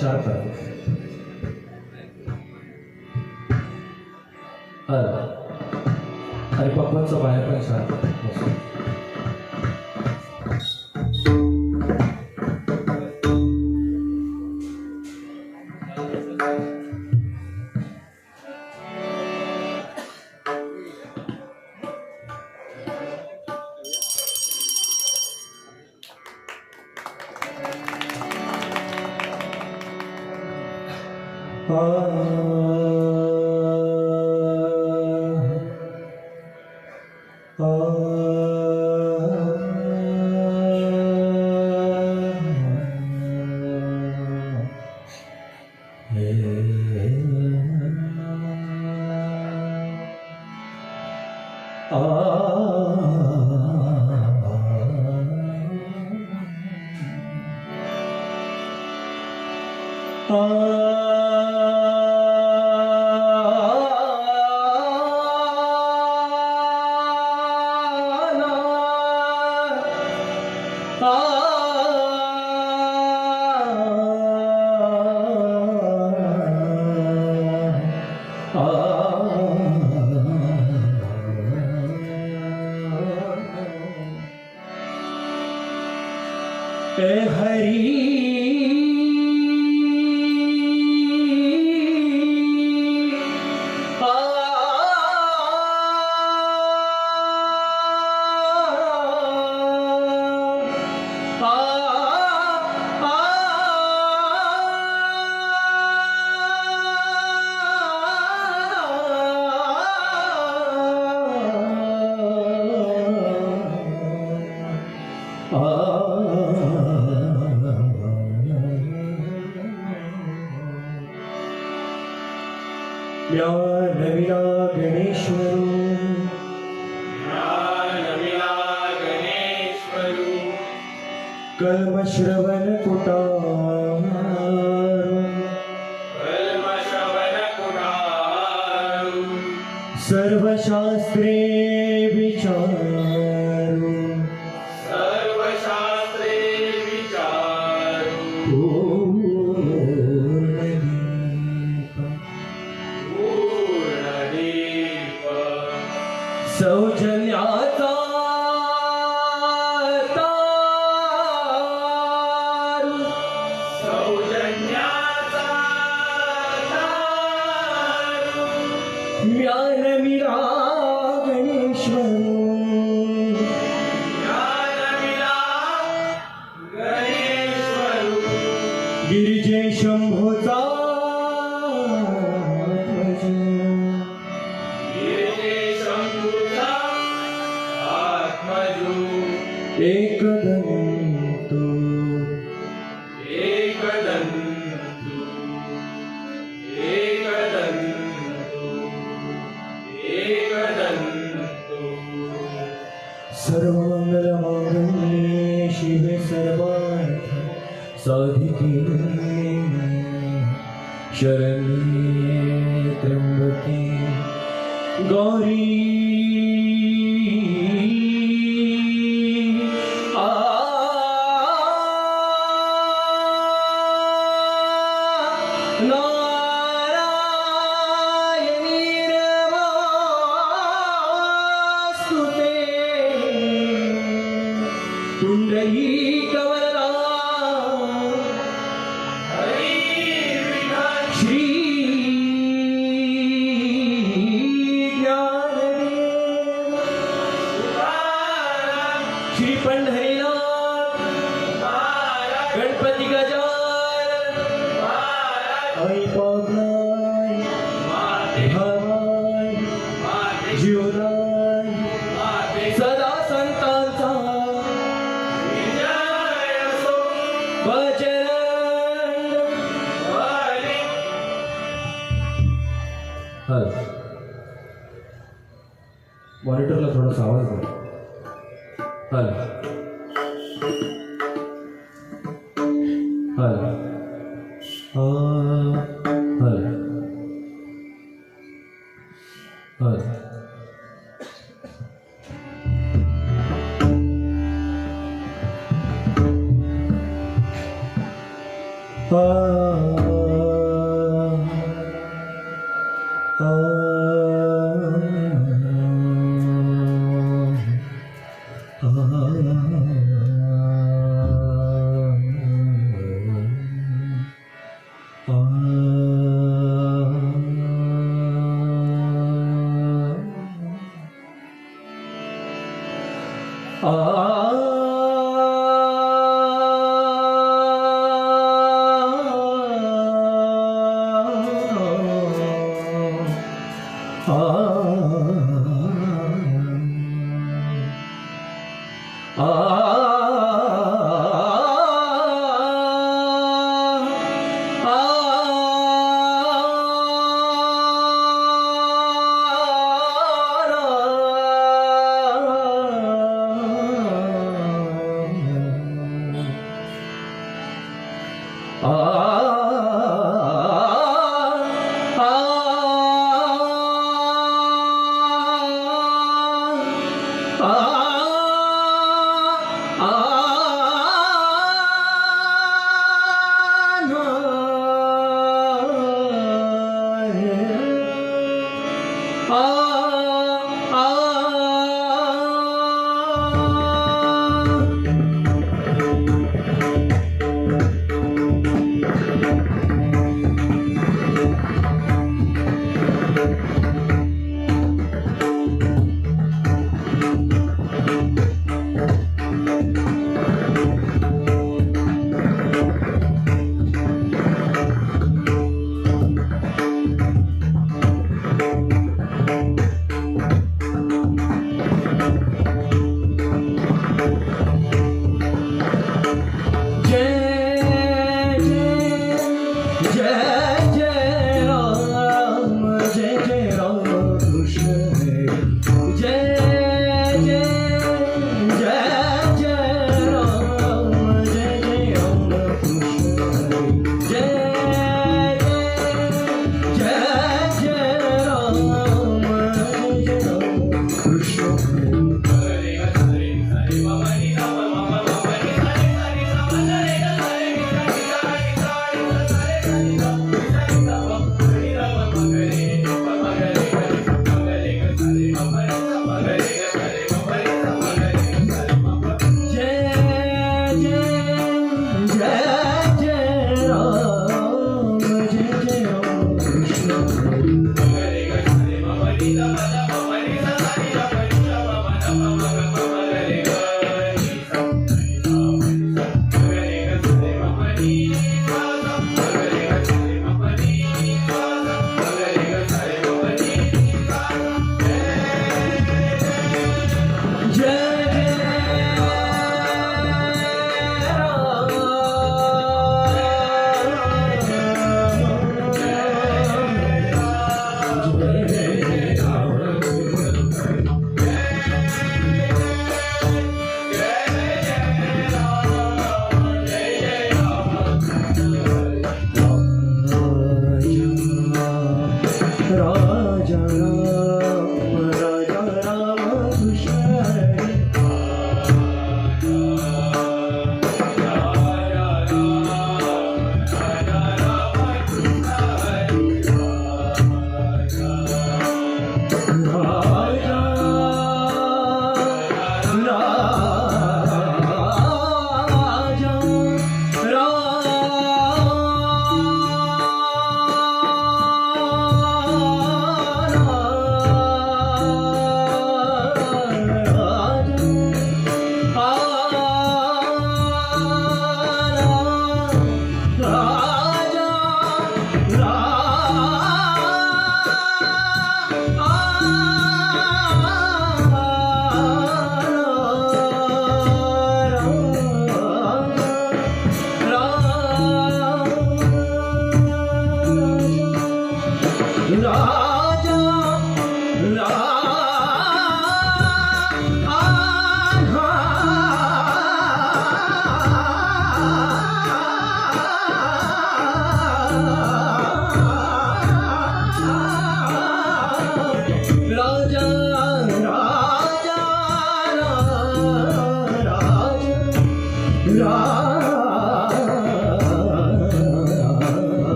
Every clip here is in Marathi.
शार्प करतो. आणि पप्पांचं बाहेर पण शार्प बसतो. नवीला गणेश्वरू कल्मश्रवण कुटारू सर्वशास्त्रे विचारू सौजन्याचा तारू ज्ञानमिरा गणेश्वरू गिरिजे शंभोचा एकदंतु सर्वमंगलमांगल्ये शिवे सर्वार्थ साधिके शरण्ये त्र्यंबके गौरी श्री पंढरीनाथ गणपती गजानन आई पावनाय भावाय जीवनाय सदा संतांचा बजरंग मॉनिटरला थोडासा आवाज द्या. हल हल हल हल हल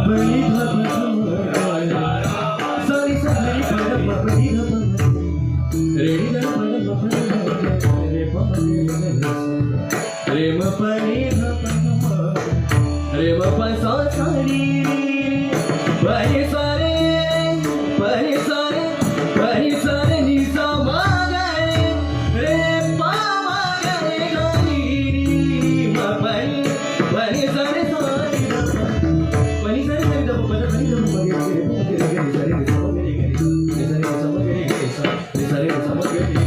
पनी ध प सारी सारी प प पनी ध प रे नी ध प प रे प रे म पनी ध प रे म प सा सारी पनी सारे नि सा म ग रे प म ग रे ग नी म पनी सारे सारी पनी सारे सारी ध प पनी ध प रे रे सारे नि सा म ग रे सारे नि सा म ग रे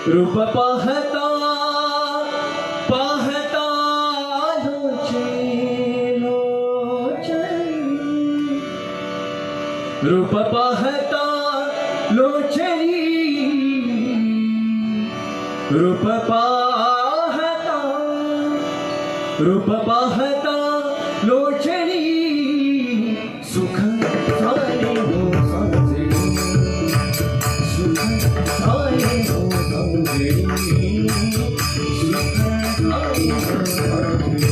रूप पाहता पाहता रूप पाहता लोचनी, रूप पाहता, रूप पाहता लोचनी, सुख झाले हो सांजणी, सुख झाले हो सांजणी, सुख झाले हो सांजणी.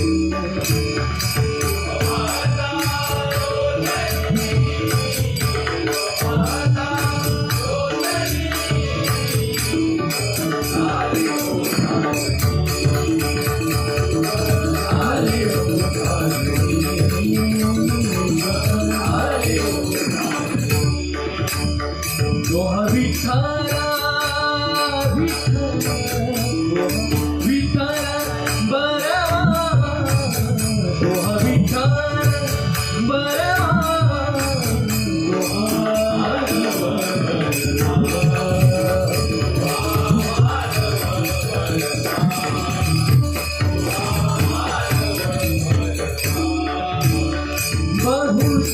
विठ्ठला विठ्ठला बरवा, दोहा विठ्ठला बरवा, बहुत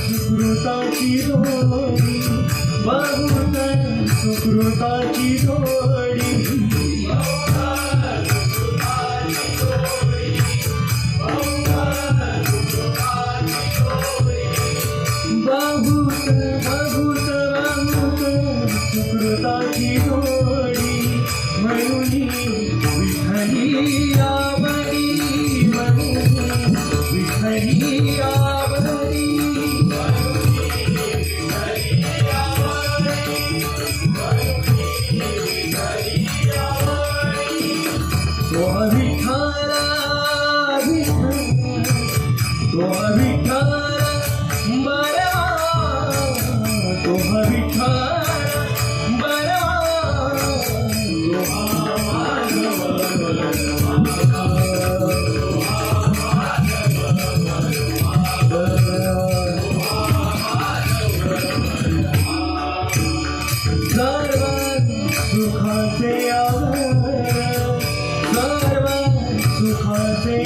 सुकृताची जोडी, बहुत सुकृताची जोडी, बहुत सुकृताची जोडी, म्हणून विठ्ठली आवडी, विठ्ठली आवडी. दोहा विठ्ठला दोहा विठ्ठला बरवा, दोहा विठ्ठला बरवा, सर्व सुखाचे आवर, सर्व सुखाचे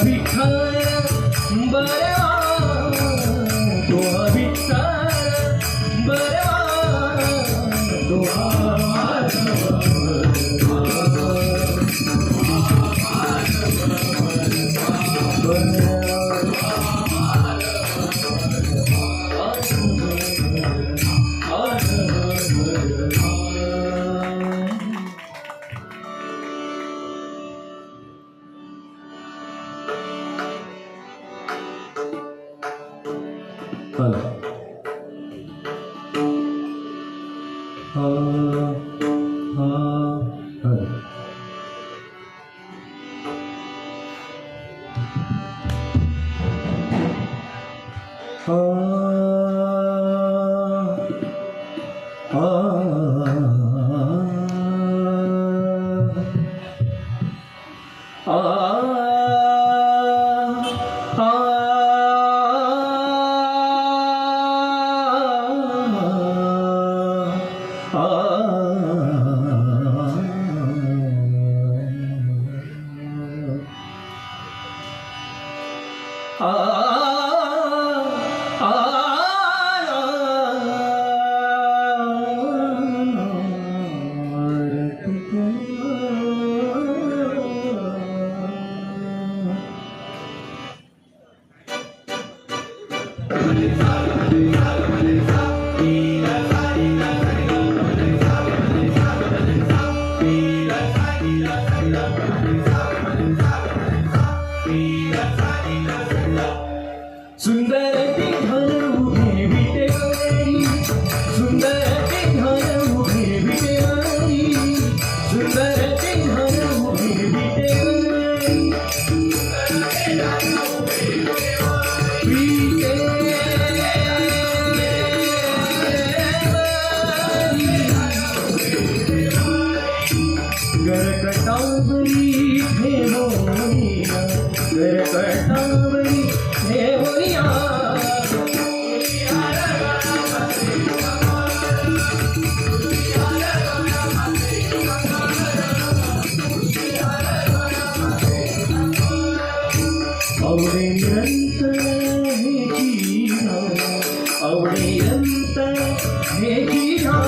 विठ्ठल बरवा तो विठ्ठल बरवा तो सुंदर ते घर उभे विटेवारी सुंदर ते घर उभे विटेवारी सुंदर ते घर उभे विटेवारी गरकटावरी ठेवोनिया गरकटावरी ठेवोनिया आवडे निरंतर हे जीवा आवडे निरंतर हे जीवा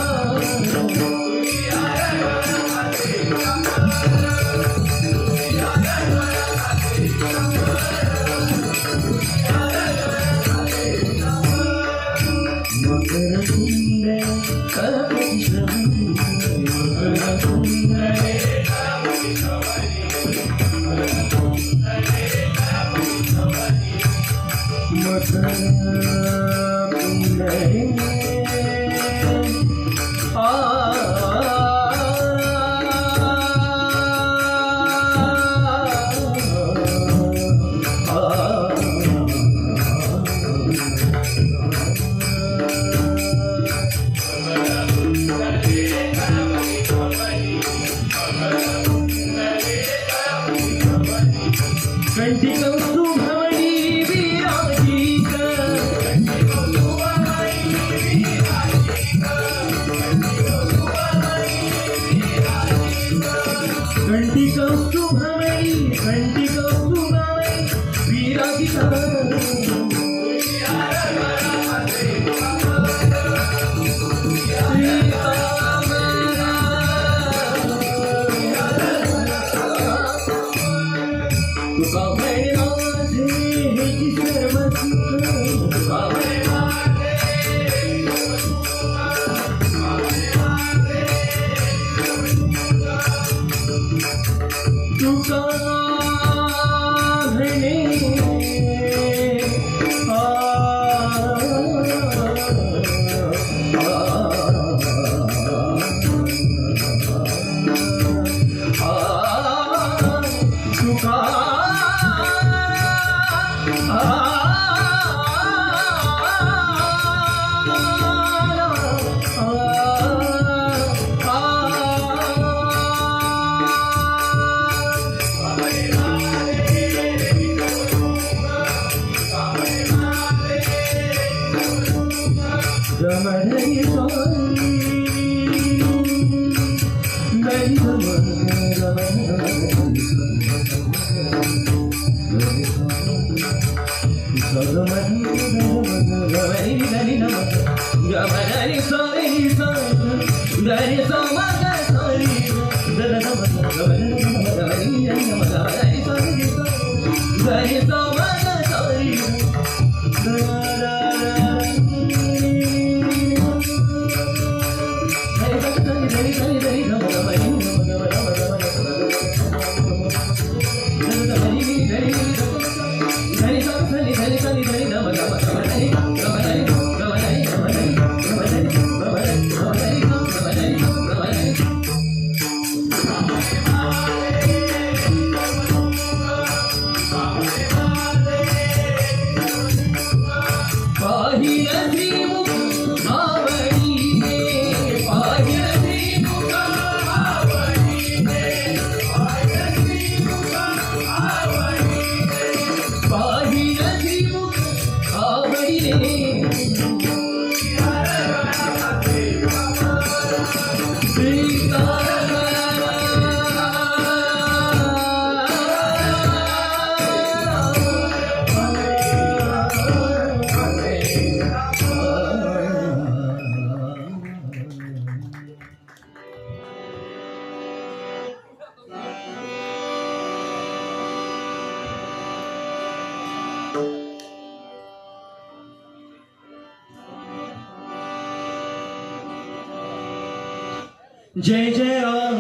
जय जय राम,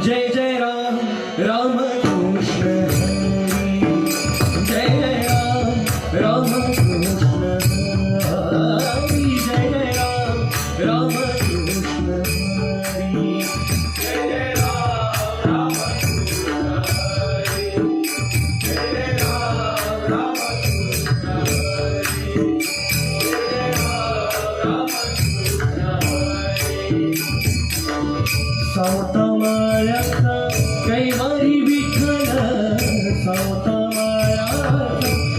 जय जय राम, राम कृष्ण हरी। जय जय राम, राम कृष्ण हरी। जय जय राम, राम कृष्ण हरी। जय जय राम, राम कृष्ण हरी। जय जय राम, राम कृष्ण हरी। जय जय राम, राम कृष्ण हरी। सावता मायाचा कैवारी विठ्ठल, सावता मायाचा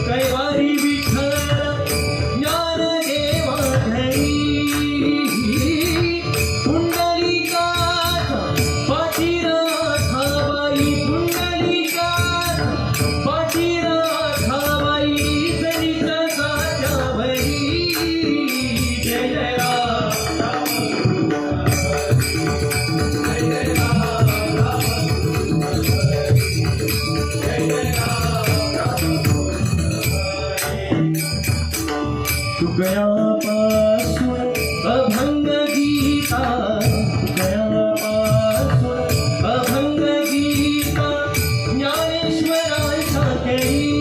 कैवारी विठ्ठल, ज्ञानदेवा घरी। पुंडलिकाचा पाठीराखाबाई, पुंडलिकाचा पाठीराखाबाई, जरीच्या साच्यावरी। जय जय राम, राम गयापासून अभंग गीता, गयापासून अभंग गीता, ज्ञानेश्वरांच्या केळी।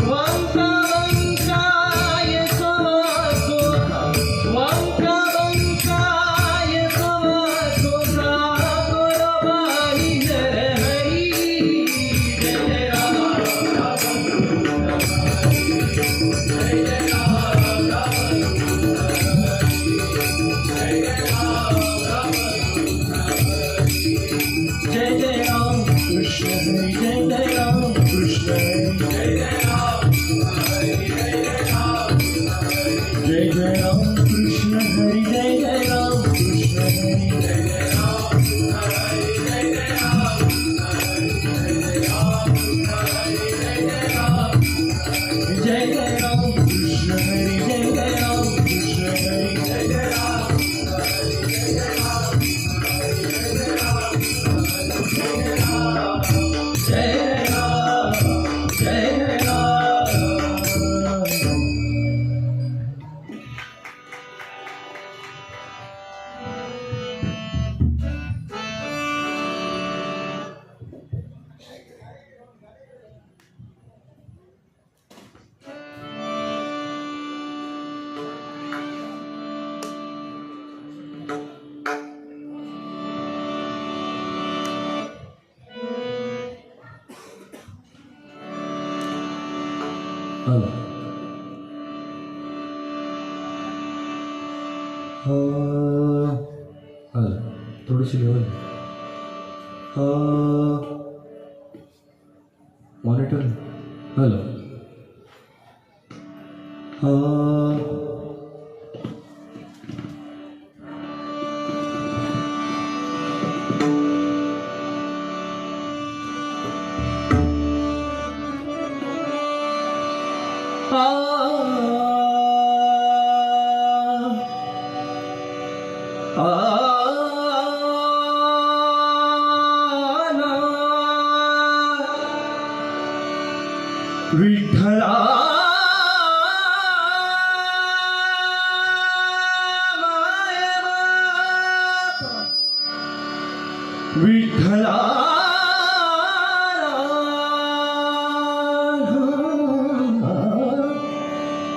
वांका वांकाय समासोता, वांका वांकाय समासोता, गोराबाई नरहरी। जय जय राम, जय जय राम कृष्ण हरी। जय जय राम कृष्ण हरी। जय जय राम हरी। जय जय राम कृष्ण हरी। जय जय राम कृष्ण हरी। जय जय राम हरी। जय जय राम हरी। जय जय राम कृष्ण हरी। जय जय राम कृष्ण हरी। जय जय राम हरी। जय जय राम थोडीशी लेवल मॉनिटर हॅलो विठ्ठला विठ्ठला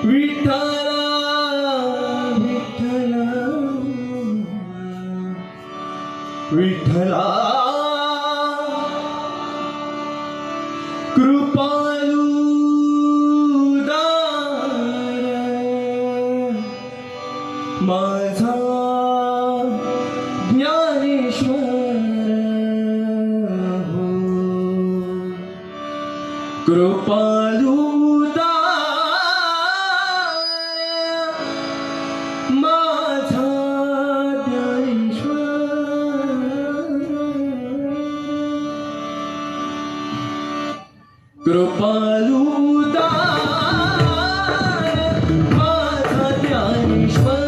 विठ्ठला विठ्ठला विठ्ठला कृपालू माझा ज्ञानेश्वर हो कृपालुदार माझा ज्ञानेश्वर कृपालुदार माझा ज्ञानेश्वर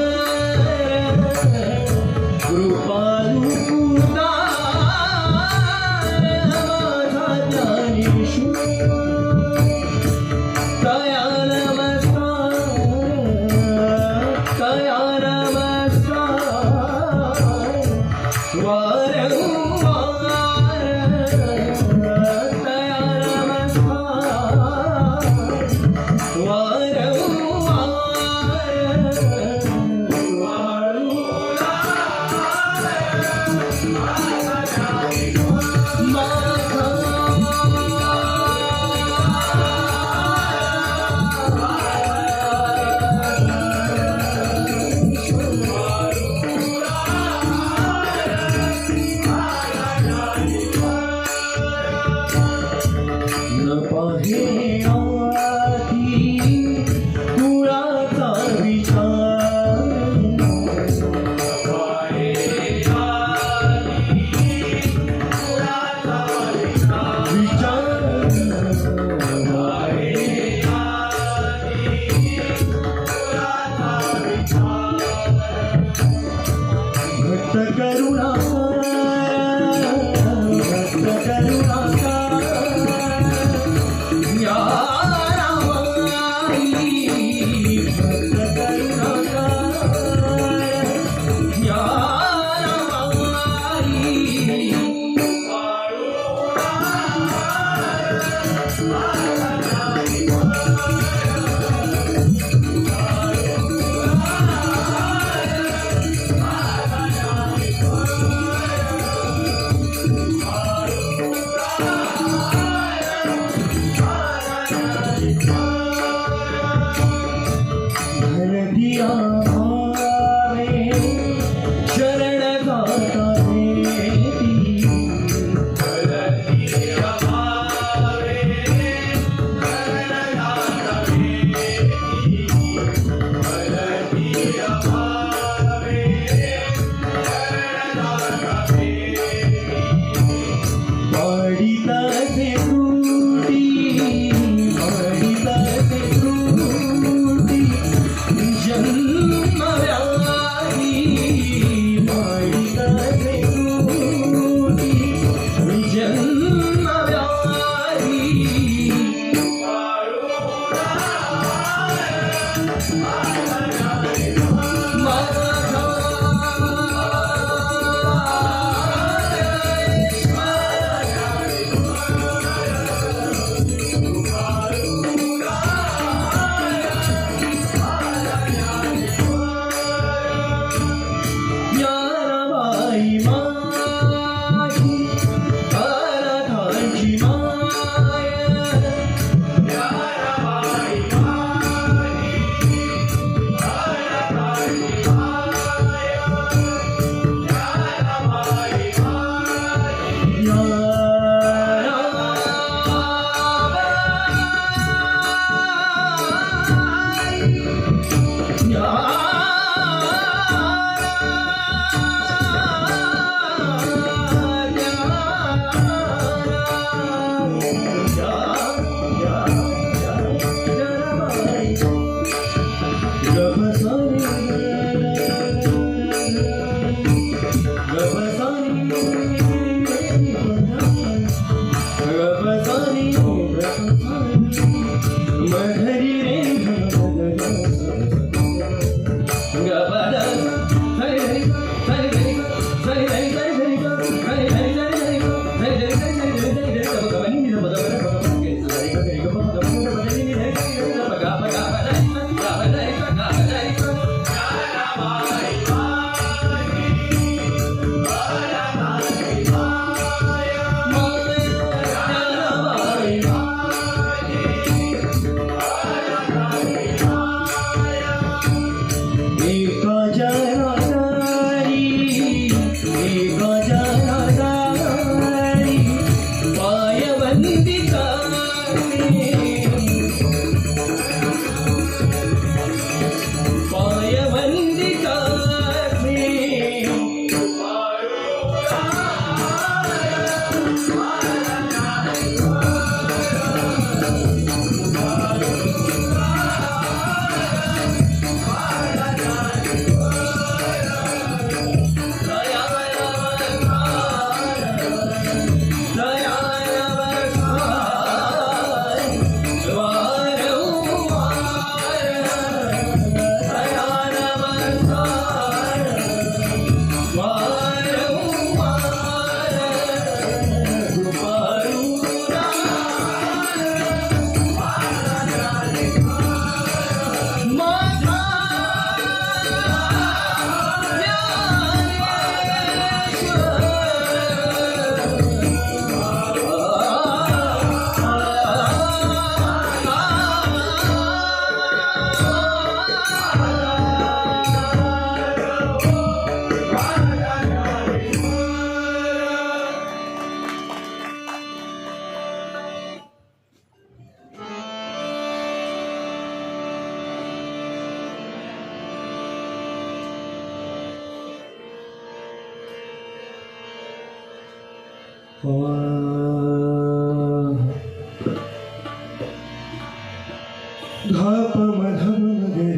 धाप मधम गे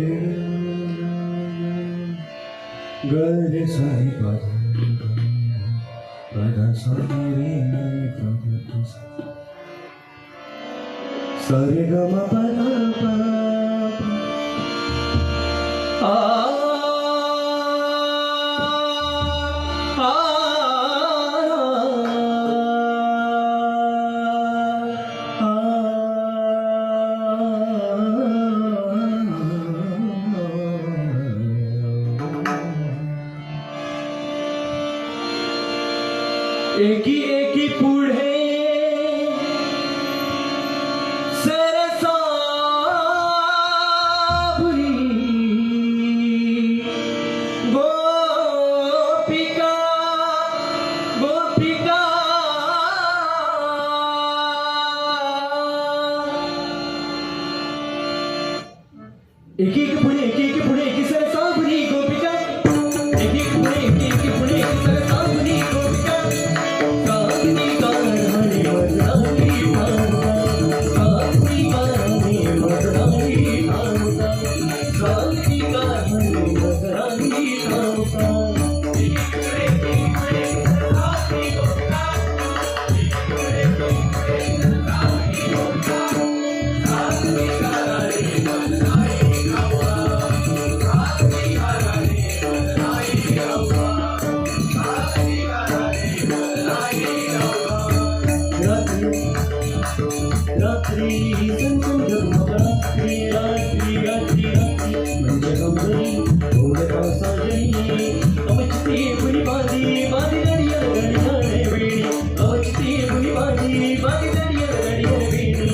गे साई पदा साई रे सारे ग म पदा एकी एकी पुढे गोपिका गोपिका एकी एकी पुढे एकी सरसावरी गोपिका एकी पुढे एकी पुढे सरसावरी गोपिका सावरी गाणी वजनावी सावरी गाणी वजनावी सावरी गाणी वजनावी रात्री रात्री रात्री रात्री म्हणजे गमरी थोडं साजरी अवचती फुली बाजी बाजी दरिया गडियाने वेळी अवचती फुली बाजी बाजी दरिया गडियाने वेळी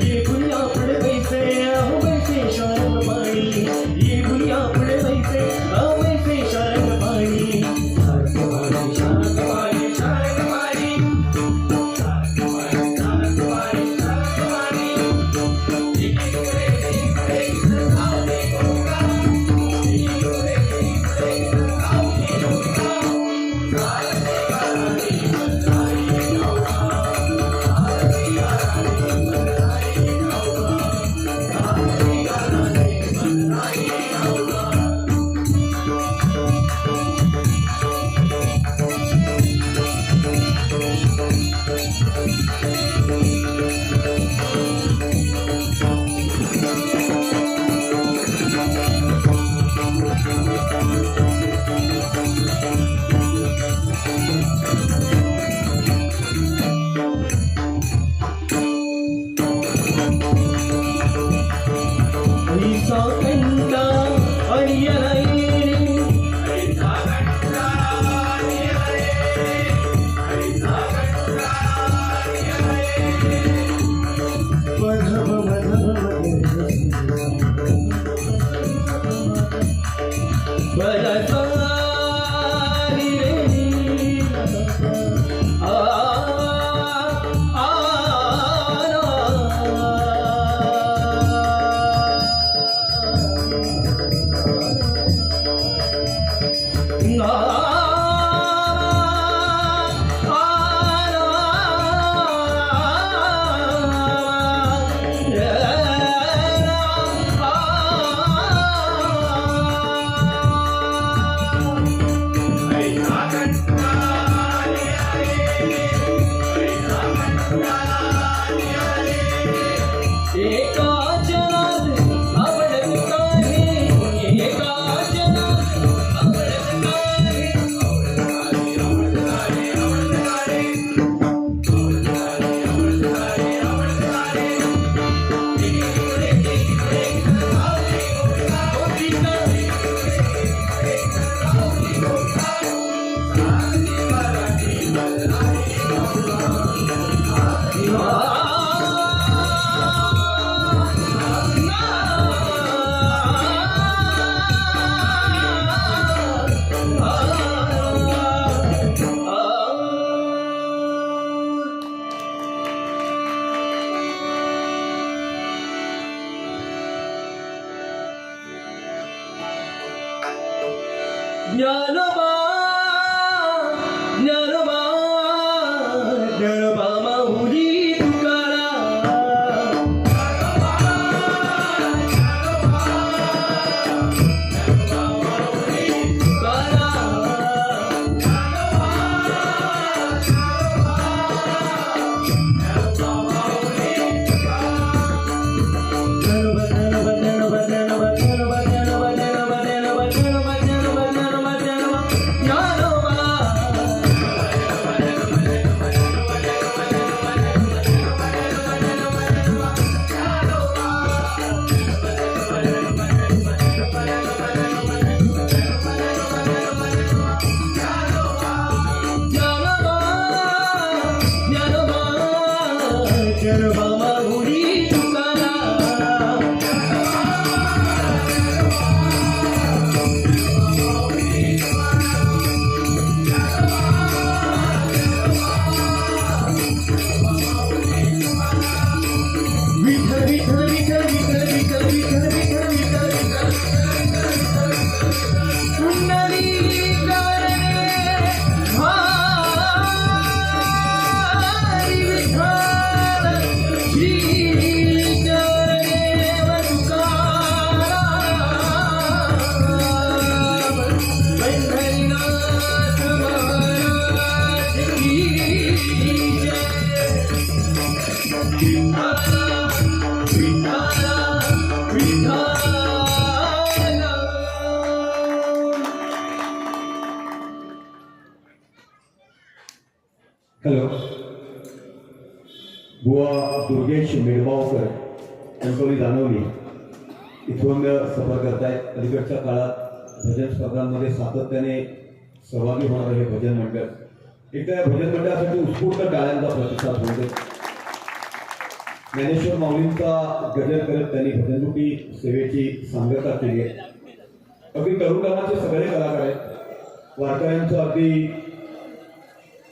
ये दुनिया पड़े वैसे हम वैसे शर्म पानी ये दुनिया पड़े वैसे हम वैसे शर्म पानी ज्ञानोबा ज्ञानोबा ज्ञानोबा माऊली तुकाराम हॅलो. बुवा दुर्गेश मेडगावकर कणकवली जाणवली इथून सफर करतायत. अलीकडच्या काळात भजन स्पर्धांमध्ये सातत्याने सहभागी होणारं हे भजन मंडळ एकदा भजन मंडळासाठी उत्स्फूर्त टाळ्यांचा प्रतिसाद होते. ज्ञानेश्वर माऊलींचा गजर करत त्यांनी भजनरूपी सेवेची सांगता केली आहे. अगदी तरुणकामाचे सगळे कलाकार आहेत. वारकऱ्यांचं अगदी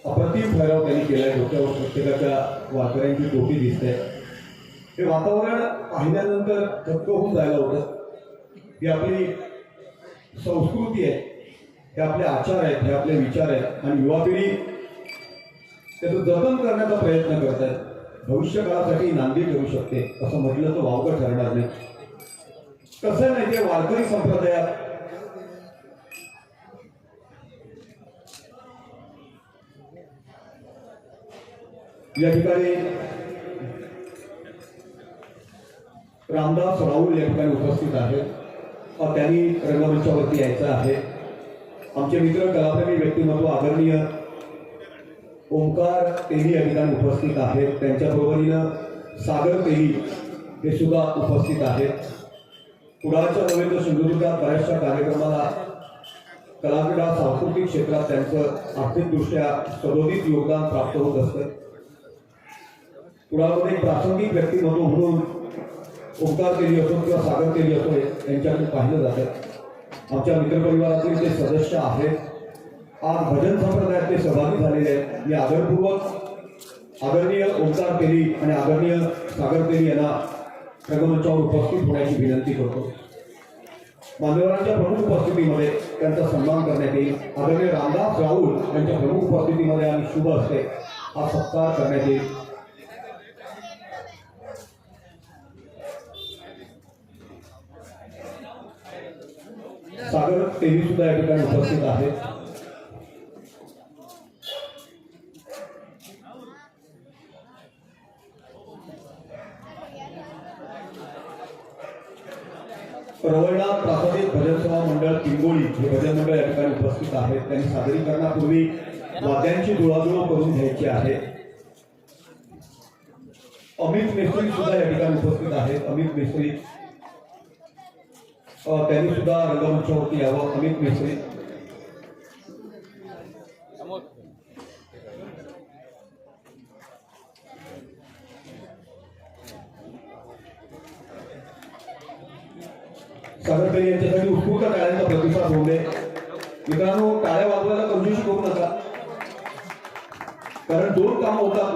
अप्रतिम ठराव त्यांनी केलाय. डोक्यावर प्रत्येकाच्या वारकऱ्यांची टोपी दिसते. हे वातावरण पाहिल्यानंतर थक्क होऊन जायला होतं. ही आपली संस्कृती आहे, हे आपले आचार आहेत, हे आपले विचार आहेत आणि युवा पिढी त्याचं जतन करण्याचा प्रयत्न करत आहेत. भविष्य काळासाठी नांदी ठरू शकते असं म्हटलं तर वावगं ठरणार नाही. कसं नाही ते वारकरी संप्रदायात या ठिकाणी रामदास राहुल या ठिकाणी उपस्थित आहेत. त्यांनी रंगमंचावरती यायचं आहे. आमचे मित्र कलाप्रेमी व्यक्तिमत्व आदरणीय ओंकार तेली या ठिकाणी उपस्थित आहेत. त्यांच्या बरोबरीनं सागर तेली हे सुद्धा उपस्थित आहेत. कुडाळच्या नव्हे तर सिंधुदुर्गात बऱ्याचशा कार्यक्रमाला कलाक्रीडा सांस्कृतिक क्षेत्रात त्यांचं आर्थिकदृष्ट्या सदोदित योगदान प्राप्त होत असतं. कुडाळमध्ये प्रासंगिक व्यक्तिमत्व म्हणून ओंकार तेली असो किंवा सागर तेली असो यांच्याकडे पाहिलं जातं. आमच्या मित्रपरिवारातील ते सदस्य आहेत. आज भजन संप्रदायात ते सहभागी झालेले आहेत. मी आदरपूर्वक आदरणीय ओंकार तेली आणि आदरणीय सागर तेली यांना रंगमंचावर उपस्थित होण्याची विनंती करतो. मान्यवरांच्या प्रमुख उपस्थितीमध्ये त्यांचा सन्मान करण्यात येईल. आदरणीय रामदास राहुल यांच्या प्रमुख उपस्थितीमध्ये आणि शुभ हस्ते हा सत्कार करण्यात येईल. सागर तेली सुद्धा या ठिकाणी उपस्थित आहेत. रवळनाथ प्रासादिक भजन सभा मंडळ किंगोली हे भजन मंडळ या ठिकाणी उपस्थित आहेत. त्यांनी सादरीकरणापूर्वी वाद्यांची जुळाजुळ करून घ्यायची आहे. अमित मिस्त्री सुद्धा या ठिकाणी उपस्थित आहेत. अमित मिस्त्री त्यांनी सुद्धा रंगमंचावरती यावं. अमित मिस्त्री सागर तेली यांच्यासाठी उत्स्फूर्त टाळ्यांचा प्रतिसाद होऊ दे. मित्रांनो, टाळ्या वाजवायला कंजूसी करू नका, कारण दोन कामं होतात.